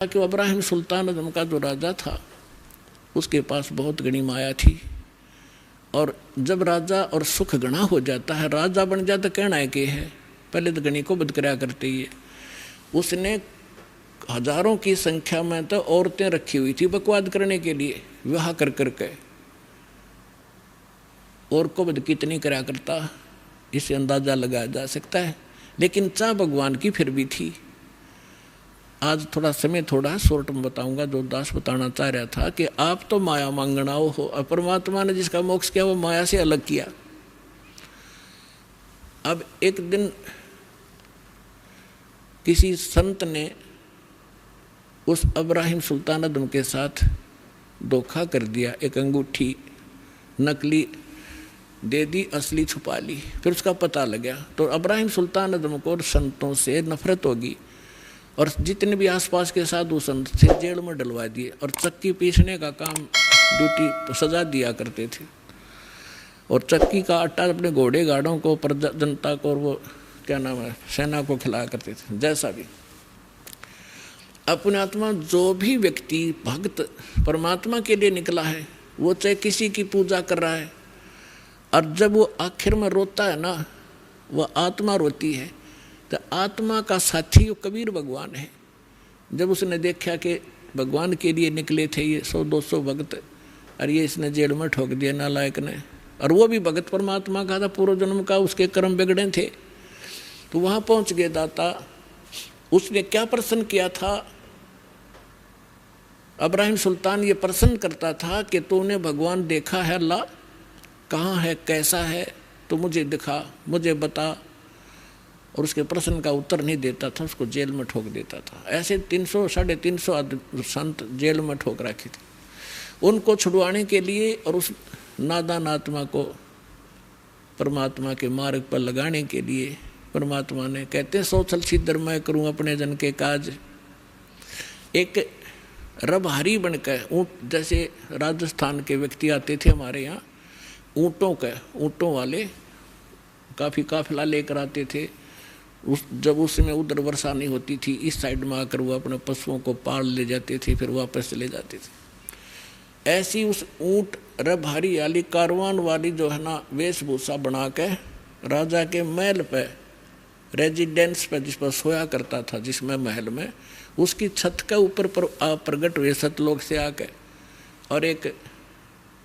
कि इब्राहिम सुल्तान आज़म का जो राजा था उसके पास बहुत घनी माया थी, और जब राजा और सुख घना हो जाता है, राजा बन जाता कहना है कि है, पहले तो घनी को बद कराया करते ही है। उसने हजारों की संख्या में तो औरतें रखी हुई थी बकवाद करने के लिए, विवाह कर करके, और को बद कितनी कराया करता इससे अंदाजा लगाया जा सकता है। लेकिन चाह भगवान की फिर भी थी। आज थोड़ा समय थोड़ा शॉर्ट में बताऊंगा। जो दास बताना चाह रहा था कि आप तो माया मांगनाओ हो, और परमात्मा ने जिसका मोक्ष किया वो माया से अलग किया। अब एक दिन किसी संत ने उस इब्राहिम सुल्तान आज़म के साथ धोखा कर दिया, एक अंगूठी नकली दे दी, असली छुपा ली। फिर उसका पता लगा तो इब्राहिम सुल्तान आज़म को संतों से नफरत होगी, और जितने भी आसपास के साधु संत थे जेल में डलवा दिए, और चक्की पीसने का काम ड्यूटी सजा दिया करते थे, और चक्की का आटा अपने घोड़े गाड़ों को, प्रजा जनता को, और वो क्या नाम है सेना को खिलाया करते थे। जैसा भी अपने आत्मा जो भी व्यक्ति भक्त परमात्मा के लिए निकला है, वो चाहे किसी की पूजा कर रहा है, और जब वो आखिर में रोता है ना, वह आत्मा रोती है, तो आत्मा का साथी वो कबीर भगवान है। जब उसने देखा कि भगवान के लिए निकले थे ये 100-200 भक्त, और ये इसने जेल में ठोक दिया नालायक ने, और वो भी भगत परमात्मा का था, पूर्व जन्म का उसके कर्म बिगड़े थे। तो वहाँ पहुँच गए दाता। उसने क्या प्रश्न किया था, इब्राहिम सुल्तान ये प्रश्न करता था कि तूने भगवान देखा है अल्लाह, कहाँ है, कैसा है, तो मुझे दिखा, मुझे बता। और उसके प्रश्न का उत्तर नहीं देता था, उसको जेल में ठोक देता था। ऐसे 300-350 संत जेल में ठोक रखे थे। उनको छुड़वाने के लिए और उस नादान आत्मा को परमात्मा के मार्ग पर लगाने के लिए परमात्मा ने, कहते 100 छल छिद्र मैं करूँ अपने जन के काज। एक रबहारी बनकर ऊँट, जैसे राजस्थान के व्यक्ति आते थे हमारे यहाँ, ऊँटों वाले काफ़ी काफिला लेकर आते थे। जब उसमें उधर वर्षा नहीं होती थी, इस साइड में आकर वो अपने पशुओं को पाल ले जाते थे, फिर वापस चले जाते थे। ऐसी उस ऊँट रबहारी वाली कारवान वाली जो है ना वेशभूषा बना के राजा के महल पे, रेजिडेंस पे, जिस पर सोया करता था, जिसमें महल में, उसकी छत के ऊपर प्रगट हुए सतलोक से आके, और एक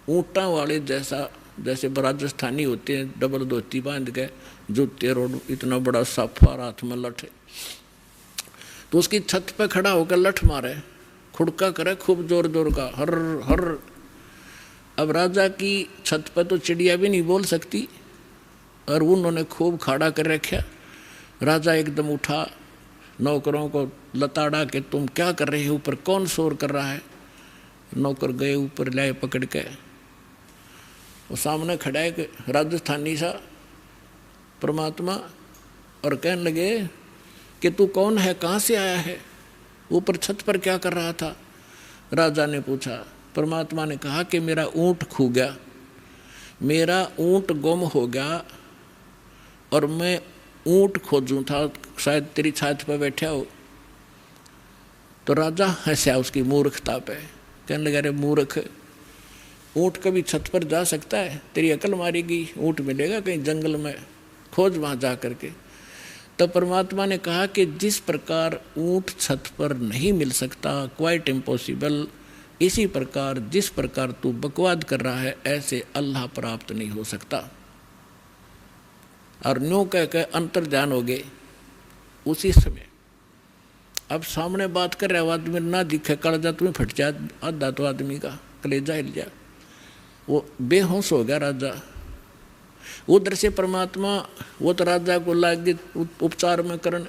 ऊँटा वाले जैसा, जैसे राजस्थानी होते हैं, डबल धोती बांध के, जूते रोड, इतना बड़ा साफा, हाथ में लठ, तो उसकी छत पे खड़ा होकर लठ मारे, खुड़का करे खूब जोर जोर का, हर हर। अब राजा की छत पे तो चिड़िया भी नहीं बोल सकती, और उन्होंने खूब खड़ा कर रखा। राजा एकदम उठा, नौकरों को लताड़ा के तुम क्या कर रहे हो, ऊपर कौन शोर कर रहा है। नौकर गए ऊपर, लाए पकड़ के, वो सामने खड़ा है राजस्थानी सा परमात्मा, और कहने लगे कि तू कौन है, कहाँ से आया है, ऊपर छत पर क्या कर रहा था। राजा ने पूछा। परमात्मा ने कहा कि मेरा ऊँट खो गया, मेरा ऊँट गुम हो गया, और मैं ऊँट खोजूं था, शायद तेरी छात पर बैठा हो। तो राजा हंसा उसकी मूर्खता पे, कहने लगा अरे मूर्ख, ऊँट कभी छत पर जा सकता है, तेरी अकल मारेगी, ऊँट मिलेगा कहीं जंगल में, खोज वहाँ जा करके। तब परमात्मा ने कहा कि जिस प्रकार ऊँट छत पर नहीं मिल सकता, क्वाइट इम्पॉसिबल, इसी प्रकार जिस प्रकार तू बकवाद कर रहा है, ऐसे अल्लाह प्राप्त नहीं हो सकता। और न्यू कह के अंतर ध्यान हो गए उसी समय। अब सामने बात कर रहे आदमी ना दिखे, कलेजा तुम्हें फट जाए, आधा तो आदमी का कलेजा हिल जाए। वो बेहोश हो गया राजा। उधर से परमात्मा, वो तो राजा को लागे उपचार में करने,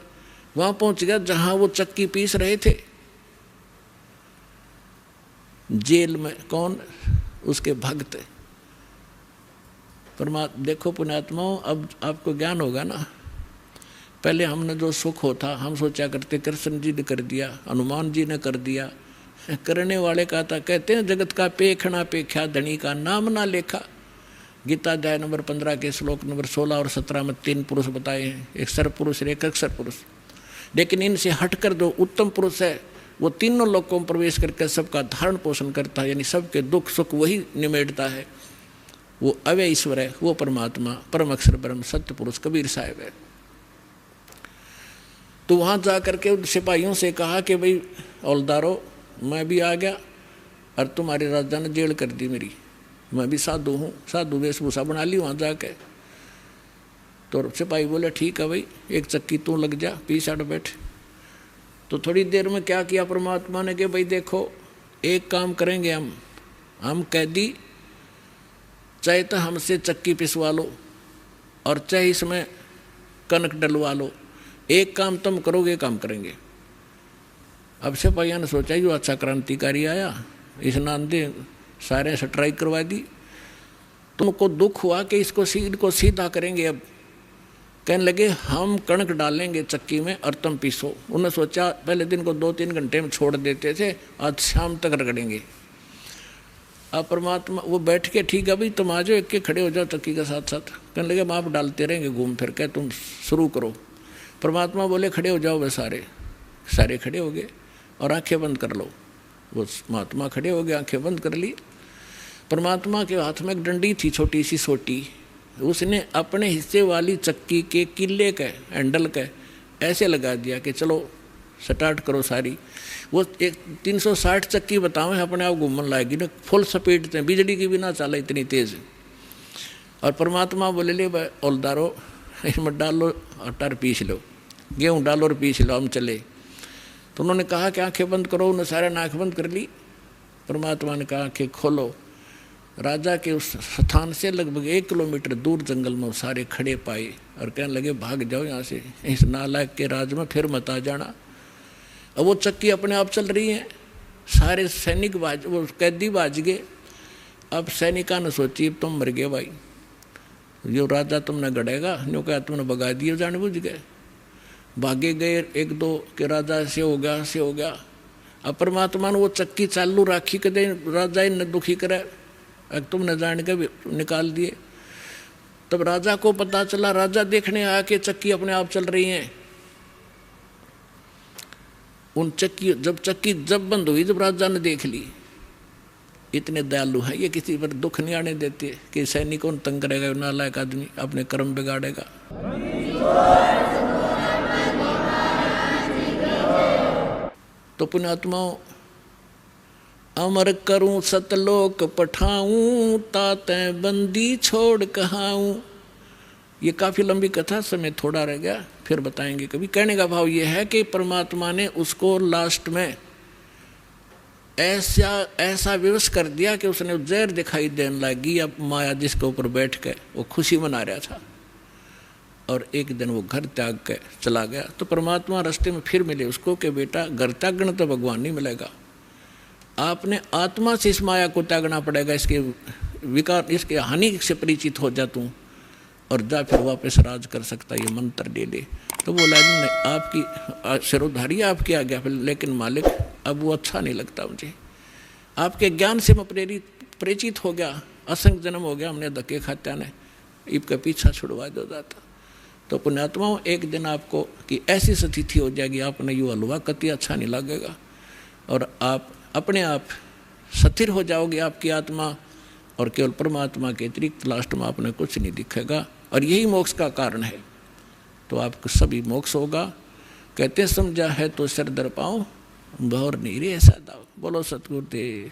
वहाँ पहुँच गया जहाँ वो चक्की पीस रहे थे जेल में। कौन? उसके भक्त। परमात्मा, देखो पुण्यात्माओं, अब आपको ज्ञान होगा ना। पहले हमने जो सुख होता हम सोचा करते कृष्ण जी ने कर दिया, हनुमान जी ने कर दिया। करने वाले का था, कहते हैं जगत का पेखना पेख्या, धनी का नाम ना लेखा। गीता अध्याय नंबर 15 के श्लोक नंबर 16 और 17 में 3 पुरुष बताए हैं, एक सर्वपुरुष एक अक्षर पुरुष। लेकिन इनसे हटकर जो उत्तम पुरुष है वो तीनों लोकों में प्रवेश करके सबका धारण पोषण करता है, यानी सबके दुख सुख वही निमेटता है। वो अव्यय ईश्वर है, वो परमात्मा परम अक्षर ब्रह्म सत्य पुरुष कबीर साहब है। तो वहाँ जा करके उन सिपाहियों से कहा कि भाई हौलदारो, मैं भी आ गया और तुम्हारे राजा ने जेल कर दी मेरी, मैं भी साधु हूँ, साधु वेशभूषा बना ली वहाँ जाके। तो सिपाही बोले ठीक है भाई, एक चक्की तू लग जा, पीछे हट बैठ। तो थोड़ी देर में क्या किया परमात्मा ने कि भाई देखो, एक काम करेंगे हम कैदी, चाहे तो हमसे चक्की पिसवा लो और चाहे इसमें कनक डलवा लो, एक काम तुम करोगे, काम करेंगे। अब सिपाहियों ने सोचा जो अच्छा क्रांतिकारी आया, इस नांदे सारे स्ट्राइक करवा दी। तुमको दुख हुआ कि इसको सीधा करेंगे। अब कहने लगे हम कणक डालेंगे चक्की में और तुम पीसो। उन्होंने सोचा पहले दिन को 2-3 घंटे में छोड़ देते थे, आज शाम तक रगड़ेंगे। अब परमात्मा वो बैठ के ठीक है भाई तुम आ जाओ, एक के खड़े हो जाओ चक्की के साथ साथ। कहने लगे आप डालते रहेंगे घूम फिर के, तुम शुरू करो। परमात्मा बोले खड़े हो जाओ, वे सारे खड़े हो गए और आंखें बंद कर लो। वो महात्मा खड़े हो गए, आंखें बंद कर ली। परमात्मा के हाथ में एक डंडी थी छोटी सी सोटी, उसने अपने हिस्से वाली चक्की के किले के हैंडल के ऐसे लगा दिया कि चलो स्टार्ट करो सारी। वो एक 360 चक्की बतावें अपने आप घूमने लाएगी ना, फुल स्पीड से, बिजली की भी ना चला इतनी तेज़। और परमात्मा बोले ले हौलदारो, इसमें डाल लो आटा पीस लो, गेहूँ डालो और पीस लो, हम चले। तो उन्होंने कहा कि आंखें बंद करो, उन्होंने सारे ने आँख बंद कर ली। परमात्मा ने कहा आंखें खोलो। राजा के उस स्थान से लगभग 1 किलोमीटर दूर जंगल में सारे खड़े पाए और कहने लगे भाग जाओ यहाँ से, इस नालायक के राज में फिर मत आ जाना। अब वो चक्की अपने आप चल रही है, सारे सैनिक वो कैदी भाज गए। अब सैनिका ने सोची तुम मर गए भाई, जो राजा तुमने गड़ेगा, न्यू क्या तुमने भगा दिए जानबूझ गए। भागे गए 1-2 के राजा से हो गया से हो गया। अब परमात्मा ने वो चक्की चालू राखी कदे राजा ने दुखी करे, तुमने जान के निकाल दिए। तब राजा को पता चला, राजा देखने आया कि चक्की अपने आप चल रही है। उन चक्की जब बंद हुई, जब राजा ने देख ली, इतने दयालु हैं ये, किसी पर दुख नहीं आने देते कि सैनिकों ने तंग करेगा, नालायक आदमी अपने कर्म बिगाड़ेगा। तो पुण्यात्माओं, अमर करूं सतलोक पठाऊं, ताते बंदी छोड़ कहाऊं। ये काफ़ी लंबी कथा, समय थोड़ा रह गया, फिर बताएंगे कभी। कहने का भाव ये है कि परमात्मा ने उसको लास्ट में ऐसा विवश कर दिया कि उसने जहर दिखाई देने लगी। अब माया जिसके ऊपर बैठ के वो खुशी मना रहा था और एक दिन वो घर त्याग के चला गया। तो परमात्मा रास्ते में फिर मिले उसको कि बेटा घर त्यागना तो भगवान नहीं मिलेगा, आपने आत्मा से इस माया को त्यागना पड़ेगा, इसके विकार इसके हानि से परिचित हो जा तू और जा फिर वापस राज कर सकता, ये मंत्र ले ले। तो बोला नहीं, आपकी सिरोधारी आपकी आ गया, लेकिन मालिक अब वो अच्छा नहीं लगता मुझे, आपके ज्ञान से मैं परिचित हो गया, असंख्य जन्म हो गया, हमने धक्के खाते ने इनका पीछा छुड़वा दो जाता। तो पुण्यात्माओं, एक दिन आपको कि ऐसी स्थिति हो जाएगी, आपने यूँ हलवा कति अच्छा नहीं लगेगा और आप अपने आप स्थिर हो जाओगे, आपकी आत्मा, और केवल परमात्मा के अतिरिक्त लास्ट में आपने कुछ नहीं दिखेगा। और यही मोक्ष का कारण है। तो आपको सभी मोक्ष होगा। कहते समझा है तो सिर दर पाओ, भौर नहीं रे ऐसा दाव। बोलो सतगुरुदेव।